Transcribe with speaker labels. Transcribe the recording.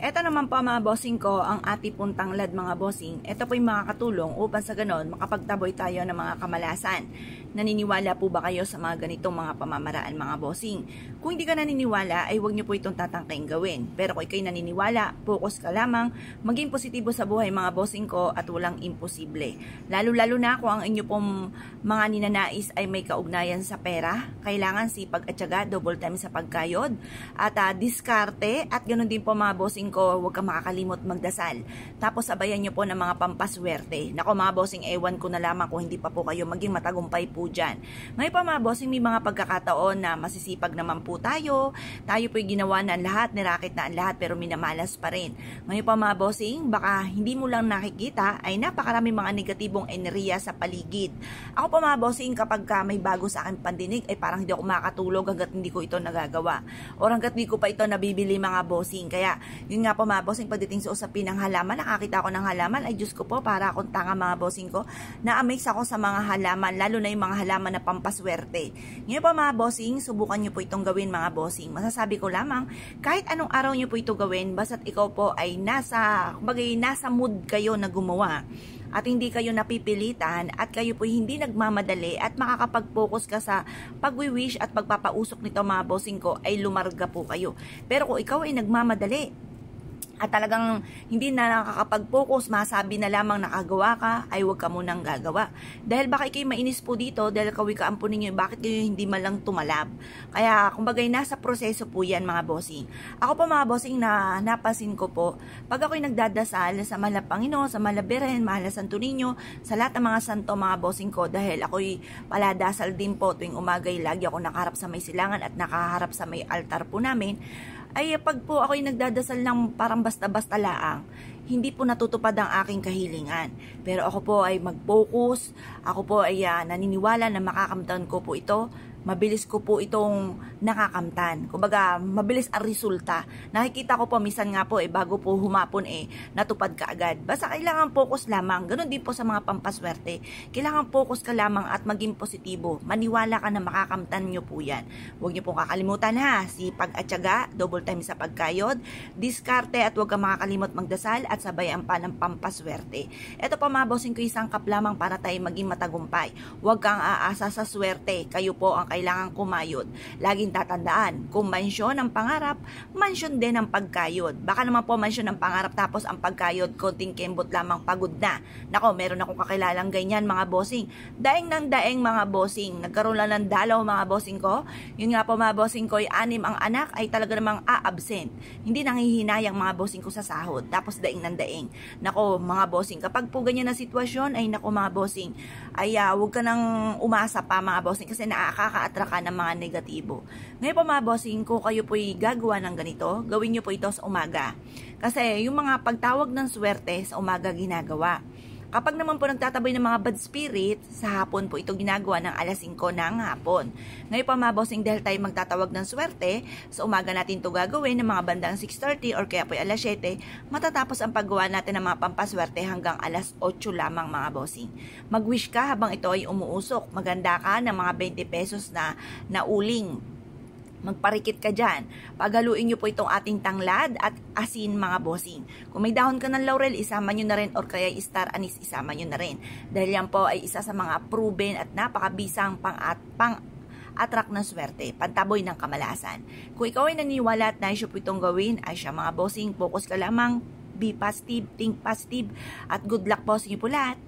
Speaker 1: Ito naman po mga bossing ko, ang ati pong tanglad mga bossing. Ito po yung mga katulong upang sa ganon makapagtaboy tayo ng mga kamalasan. Naniniwala po ba kayo sa mga ganitong mga pamamaraan mga bossing? Kung hindi ka naniniwala ay huwag niyo po itong tatangkaing gawin. Pero kung ikaw'y naniniwala, focus ka lamang, maging positibo sa buhay mga bossing ko at walang imposible. Lalo-lalo na kung ang inyo pong mga ninanais ay may kaugnayan sa pera, kailangan sipag at syaga, double time sa pagkayod at diskarte at ganoon din po mga bossing ko, huwag kang makakalimot magdasal. Tapos sabayan nyo po ng mga pampaswerte. Nako mga bossing, ewan ko na lamang kung hindi pa po kayo maging matagumpay po dyan. Ngayon pa mga bossing, may mga pagkakataon na masisipag naman po tayo. Tayo po'y ginawa na ang lahat, nirakit na ang lahat, pero minamalas pa rin. Ngayon pa mga bossing, baka hindi mo lang nakikita ay napakarami mga negatibong enerhiya sa paligid. Ako pa mga bossing, kapag may bago sa akin pandinig, ay parang hindi ako makatulog hanggat hindi ko ito nagagawa. O hanggat hindi ko pa ito nabibili mga bossing. Kaya, yun nga po mga bossing, pagdating sa usapin ng halaman, nakakita ako ng halaman, ay Diyos ko po, para akong tanga mga bossing ko, na-amaze ako sa mga halaman, lalo na yung mga halaman na pampaswerte. Ngayon po mga bossing, subukan nyo po itong gawin mga bossing. Masasabi ko lamang, kahit anong araw nyo po ito gawin, basta't ikaw po ay nasa mood kayo na gumawa. At hindi kayo napipilitan at kayo po hindi nagmamadali at makakapag-focus ka sa pagwi-wish at pagpapausok nito mga bossing ko ay lumarga po kayo. Pero kung ikaw ay nagmamadali at talagang hindi na nakakapag-focus, masabi na lamang nakagawa ka, ay huwag ka munang gagawa. Dahil baka kayo mainis po dito, dahil kawi-kaan po ninyo, bakit kayo hindi malang tumalab? Kaya, kumbagay, nasa proseso po yan mga bossing. Ako po mga bossing, na napasin ko po, pag ako'y nagdadasal sa mahal na Panginoon, sa mahal na Birhen, mahal na Santo Niño, sa lahat ng mga santo mga bossing ko, dahil ako'y paladasal din po tuwing umagay, lagi ako nakaharap sa may silangan at nakaharap sa may altar po namin, ay pag po ako'y nagdadasal ng parang basta-basta laang, hindi po natutupad ang aking kahilingan. Pero ako po ay mag-focus, ako po ay naniniwala na makakamtan ko po ito, mabilis ko po itong nakakamtan. Kumbaga, mabilis ang resulta. Nakikita ko po, minsan nga po, bago po humapon, natupad ka agad. Basta kailangan focus lamang. Ganon din po sa mga pampaswerte. Kailangan focus ka lamang at maging positibo. Maniwala ka na makakamtan nyo po yan. Huwag nyo pong kakalimutan ha. Sipag at syaga, double time sa pagkayod, diskarte at huwag kang makakalimot magdasal at sabayan pa ng pampaswerte. Ito po mga bossing ko, isang kap lamang para tayo maging matagumpay. Huwag kang aasa sa swerte. Kayo po ang kailangan kumayod. Laging tatandaan, kung mansyon ang pangarap, mansyon din ang pagkayod. Baka naman po mansyon ang pangarap tapos ang pagkayod, konting kembot lamang, pagod na. Nako, meron akong kakilalang ganyan mga bossing. Daeng ng daeng mga bossing. Nagkaroon lang ng dalaw mga bossing ko. Yun nga po mga bossing ko, 6 ang anak ay talaga namang a-absent. Hindi nanghihinayang mga bossing ko sa sahod. Tapos daeng ng daeng. Nako mga bossing, kapag po ganyan na sitwasyon, ay nako mga bossing, ay huwag ka nang umasa pa mga bossing kasi nakaka-attract ka ng mga negatibo. Ngayon po mga bossing, kung kayo po'y gagawa ng ganito, gawin nyo po ito sa umaga. Kasi yung mga pagtawag ng swerte sa umaga ginagawa. Kapag naman po nagtataboy ng mga bad spirit, sa hapon po ito ginagawa ng alas 5 ng hapon. Ngayon pa mga bossing, dahil tayo magtatawag ng swerte, sa umaga natin ito gagawin ng mga bandang 6:30 or kaya po alas 7, matatapos ang paggawa natin ng mga pampaswerte hanggang alas 8 lamang mga bossing. Mag-wish ka habang ito ay umuusok. Maganda ka ng mga 20 pesos na uling. Magparikit ka dyan. Paghaluin nyo po itong ating tanglad at asin mga bossing. Kung may dahon ka ng laurel, isama nyo na rin, or kaya star anise, isama nyo na rin. Dahil yan po ay isa sa mga proven at napakabisang pang-attract ng swerte, pantaboy ng kamalasan. Kung ikaw ay naniniwala at nais po itong gawin, ay siya mga bossing, focus ka lamang, be positive, think positive, at good luck po sa inyo po lahat.